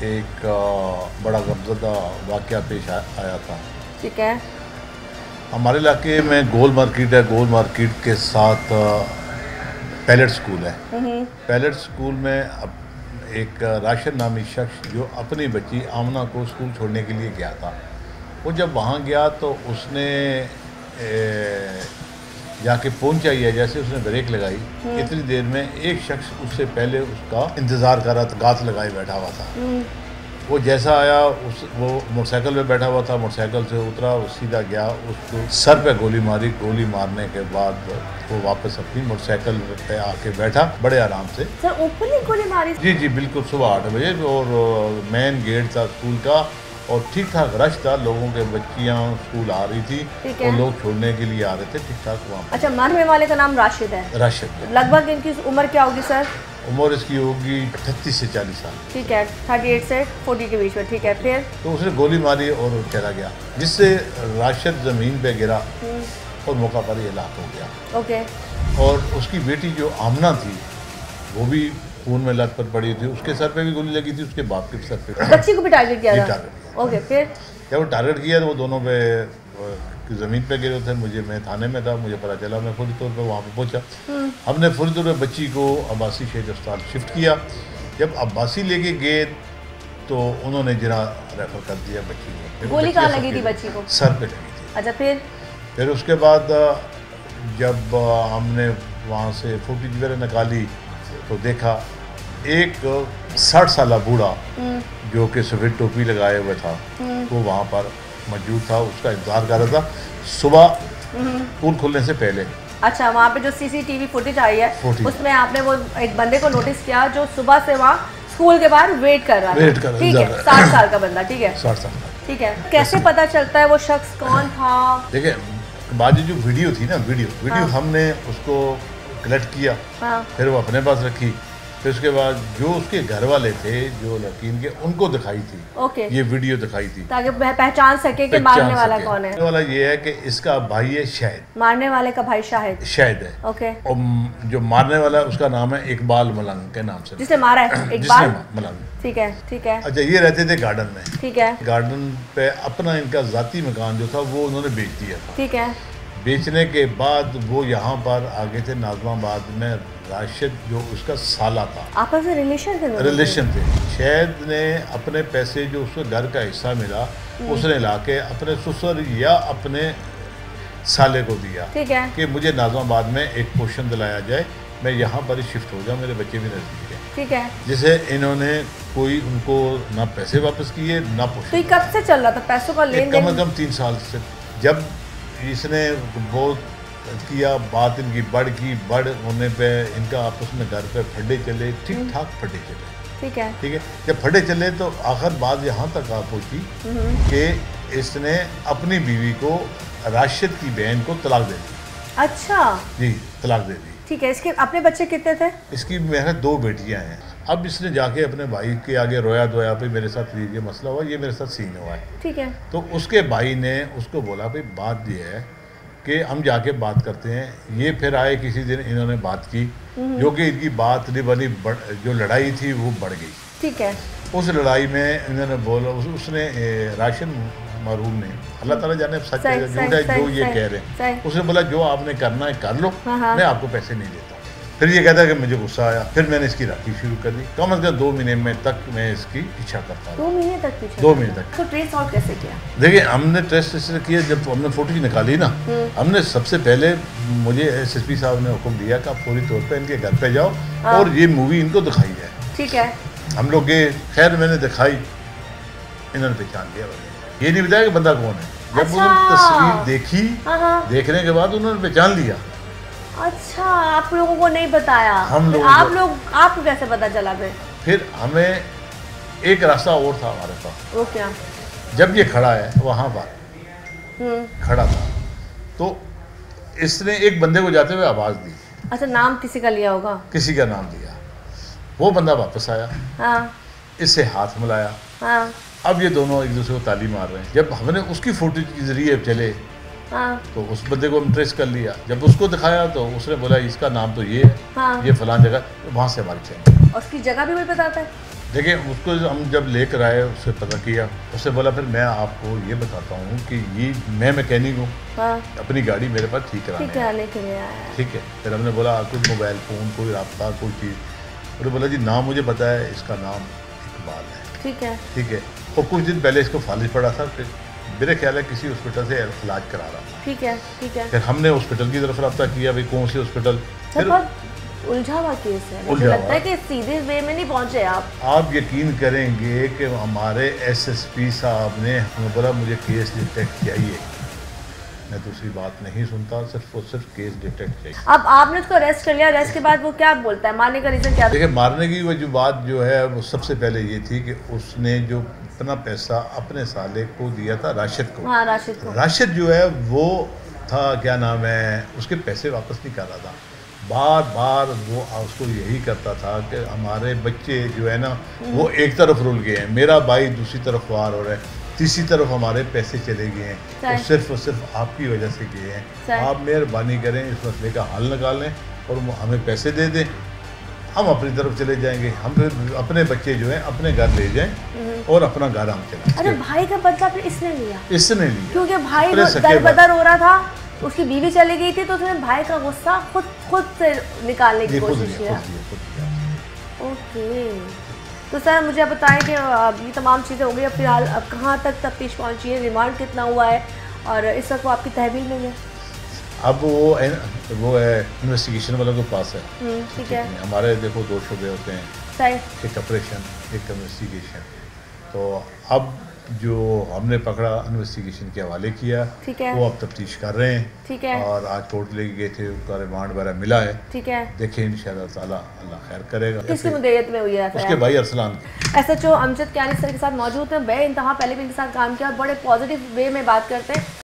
एक बड़ा गमज़दा वाक़या पेश आया था। ठीक है। हमारे इलाके में गोल मार्केट है, गोल मार्केट के साथ पैलेट स्कूल है। पैलेट स्कूल में अब एक राशिद नामी शख्स जो अपनी बच्ची आमना को स्कूल छोड़ने के लिए गया था, वो जब वहाँ गया तो उसने जाके पहुंचा ही है, जैसे उसने ब्रेक लगाई इतनी देर में एक शख्स उससे पहले उसका इंतज़ार कर रहा था, गात लगाए बैठा हुआ था। वो जैसा आया वो मोटरसाइकिल पे बैठा हुआ था, मोटरसाइकिल से उतरा, वो सीधा गया, उसको सर पे गोली मारी। गोली मारने के बाद वो वापस अपनी मोटरसाइकिल पे आके बैठा बड़े आराम से। सर ओपनली गोली मारी? जी जी बिल्कुल, सुबह 8 बजे। और मेन गेट था स्कूल का और ठीक ठाक रश था, लोगों के बच्चियाँ स्कूल आ रही थी और लोग छोड़ने के लिए आ रहे थे ठीक ठाक वहाँ। अच्छा, मरने वाले का नाम राशिद है? राशिद। लगभग इनकी उम्र क्या होगी सर? उम्र इसकी होगी 38 से 40 साल। ठीक है, 38 से 40 के बीच में। ठीक है, फिर? तो उसने गोली मारी और चला गया, जिससे राशिद ज़मीन पे गिरा और मौका पर ही हलाक हो गया। ओके। और उसकी बेटी जो आमना थी वो भी खून में लथपथ पड़ी थी, उसके सर पे भी गोली लगी थी, उसके बाप के सर पे। बच्ची को भी टारगेट किया था? ओके, फिर? जब वो टारगेट किया तो वो दोनों पे ज़मीन पे गिरे थे। मैं थाने में था, मुझे पता चला, मैं फौरी तौर पे वहाँ पे पहुँचा। हमने फौरी तौर पे बच्ची को अब्बासी शहीद अस्पताल शिफ्ट किया। जब अब्बासी लेके गए तो उन्होंने जिना रेफर कर दिया बच्ची को। गोली कहाँ लगी थी बच्ची को? सर पे लगी थी। अच्छा, फिर उसके बाद जब हमने वहाँ से फुटेज वगैरह निकाली तो देखा एक 60 साल बूढ़ा जो कि सफ़ेद टोपी लगाए हुए था, वो वहाँ पर मौजूद था, उसका इंतजार कर रहा था सुबह स्कूल खुलने से पहले। अच्छा, वहाँ पे जो सीसीटीवी फुटेज आई है उसमें आपने वो एक बंदे को नोटिस किया जो सुबह से वहाँ स्कूल के बाहर वेट कर रहा था? ठीक है, 60 साल का बंदा। ठीक है, 60 साल का। ठीक है। कैसे पता चलता है वो शख्स कौन था? देखिए, बाद जो वीडियो थी ना, वीडियो हमने उसको कलेक्ट किया। फिर वो अपने पास रखी। फिर उसके बाद जो उसके घर वाले थे, जो लड़कीन के, उनको दिखाई थी। ओके। ये वीडियो दिखाई थी ताकि पहचान सके कि मारने वाला कौन है। मारने वाला ये है कि इसका भाई है शाहिद। मारने वाले का भाई शाहिद है। ओके। और जो मारने वाला है उसका नाम है इकबाल मलंग के नाम से, जिसने मारा है इकबाल मलंग। ठीक है, ठीक है। अच्छा, ये रहते थे गार्डन में। ठीक है। गार्डन पे अपना इनका जाती मकान जो था वो उन्होंने बेच दिया था। ठीक है। बेचने के बाद वो यहाँ पर आगे थे नाज़माबाद में। राशिद जो उसका साला था, आपस में रिलेशन थे। शायद ने अपने पैसे जो उसको घर का हिस्सा मिला उसने लाके अपने ससुर या अपने साले को दिया। ठीक है। कि मुझे नाज़माबाद में एक पोर्शन दिलाया जाए, मैं यहाँ पर ही शिफ्ट हो जाऊँ, मेरे बच्चे भी नज़दीक है। ठीक है। जिसे इन्होंने कोई उनको ना पैसे वापस किए ना पोर्शन। तो ये कब से चल रहा था पैसों का लेन देन? कम से कम 3 साल से। जब इसने बहुत किया, बात इनकी बढ़ होने पे इनका आपस में घर पे फड्डे चले, ठीक ठाक फड्डे चले। ठीक है, ठीक है। जब फड्डे चले तो आखिर बात यहाँ तक आ पहुँची कि इसने अपनी बीवी को, राशिद की बहन को तलाक दे दी। अच्छा जी, तलाक दे दी। ठीक है। इसके अपने बच्चे कितने थे? इसकी मेरे 2 बेटियाँ हैं। अब इसने जाके अपने भाई के आगे रोया धोया, भाई मेरे साथ ये मसला हुआ, ये मेरे साथ सीन हुआ है। ठीक है। तो उसके भाई ने उसको बोला, भाई बात ये है कि हम जाके बात करते हैं। ये फिर आए, किसी दिन इन्होंने बात की, जो कि इनकी बात नहीं बनी, जो लड़ाई थी वो बढ़ गई। ठीक है। उस लड़ाई में इन्होंने बोला, उसने राशिद मरहूम ने, अल्लाह ताला जाने सच है झूठ है जो ये कह रहे हैं, उसने बोला जो आपने करना है कर लो, मैं आपको पैसे नहीं देता। फिर ये कहता है कि मुझे गुस्सा आया, फिर मैंने इसकी राखी शुरू कर दी। कम से कम 2 महीने में तक मैं इसकी पीछा करता रहा। 2 महीने तक पीछा? 2 महीने तक। तो ट्रेस आउट कैसे किया? देखिए, हमने ट्रेस इसलिए किया, जब हमने फोटो निकाली ना, हमने सबसे पहले, मुझे SSP साहब ने हुक्म दिया कि आप फौरी तौर पे इनके घर पे जाओ और ये मूवी इनको दिखाई जाए। ठीक है। हम लोग गए, खैर मैंने दिखाई, इन्होंने पहचान लिया। ये नहीं बताया कि बंदा कौन है। जब उन्होंने तस्वीर देखी, देखने के बाद उन्होंने पहचान लिया। अच्छा, आप लोगों को नहीं बताया? आपको कैसे पता चला? फिर हमें एक रास्ता और था हमारे पास। वो क्या? जब ये खड़ा है वहाँ पर खड़ा था तो इसने एक बंदे को जाते हुए आवाज़ दी। अच्छा, नाम किसी का लिया होगा? किसी का नाम लिया। वो बंदा वापस आया। हाँ। इससे हाथ मिलाया। हाँ। अब ये दोनों एक दूसरे को ताली मार रहे हैं। जब हमने उसकी फोटो के जरिए चले तो उस बंदे को हम ट्रेस कर लिया। जब उसको दिखाया तो उसने बोला इसका नाम तो ये है, ये फलां जगह, तो वहाँ से हमारी चैन। उसकी जगह भी कोई बताता है? देखिए उसको हम जब लेकर आए उससे पता किया, उससे बोला फिर मैं आपको ये बताता हूँ कि ये मैं मैकेनिक हूँ, हाँ। अपनी गाड़ी मेरे पास ठीक कराने के लिए आया। ठीक है। फिर हमने बोला कुछ मोबाइल फ़ोन कोई रब्ता कोई चीज़, उन्होंने बोला जी नाम मुझे पता है, इसका नाम इकबाल है। ठीक है। और कुछ दिन पहले इसको फालिज पड़ा था, फिर मेरे ख्याल है किसी हॉस्पिटल से इलाज करा रहा था। ठीक है। फिर हमने हॉस्पिटल की तरफ रब्ता किया, भाई कौन से हॉस्पिटल। फिर उलझा हुआ केस है, मुझे लगता है कि सीधे वे में नहीं पहुंचे आप यकीन करेंगे कि हमारे एसएसपी साहब ने हमें बोला मुझे केस डिटेक्ट चाहिए, मैं दूसरी बात नहीं सुनता, सिर्फ और सिर्फ केस डिटेक्ट चाहिए। अब आपने उसको अरेस्ट कर लिया, अरेस्ट के बाद वो क्या बोलता है, मारने का रीजन क्या था? देखिए मारने की वजूहत जो है वो सबसे पहले ये थी कि उसने जो इतना पैसा अपने साले को दिया था राशिद को। हाँ, राशिद जो है वो था क्या नाम है, उसके पैसे वापस नहीं कर रहा था, बार बार वो उसको यही करता था कि हमारे बच्चे जो है ना वो एक तरफ रुल गए हैं, मेरा भाई दूसरी तरफ वार हो रहा है, तीसरी तरफ हमारे पैसे चले गए हैं, और सिर्फ आपकी वजह से गए हैं। आप मेहरबानी करें इस मसले का हल निकालें और हमें पैसे दे दें, हम अपनी तरफ चले जाएंगे, हम फिर अपने बच्चे जो हैं अपने घर ले जाएं और अपना घर हम चलाएं। अरे भाई का बदला फिर इसने लिया क्योंकि भाई दरबदर हो रहा था, उसकी बीवी चली गई थी, तो उसने भाई का गुस्सा खुद से निकालने की कोशिश किया। ओके, तो सर मुझे बताएं कि ये तमाम चीज़ें हो गई, अब फिलहाल अब कहाँ तक तफ्तीश पहुँची है, रिमांड कितना हुआ है और इस वक्त वो आपकी तहवील में है? अब वो है इन्वेस्टिगेशन वालों के पास है। ठीक है। हमारे देखो 2 शोबे होते हैं, सही, एक ऑपरेशन एक इन्वेस्टिगेशन। तो अब जो हमने पकड़ा इन्वेस्टिगेशन के हवाले किया, ठीक है, वो अब तफ्तीश कर रहे हैं। ठीक है। और आज कोर्ट लेके गए थे, उसका रिमांड वगैरह मिला है। ठीक है, देखें इंशाअल्लाह ताला अल्लाह खैर करेगा। किसकी मुद्दत में हुई है? उसके भाई अरसलान। SHO अमजद कियानी सर के साथ मौजूद हैं, बे इंतहा पहले भी इनके साथ काम किया और बड़े पॉजिटिव वे में बात करते हैं।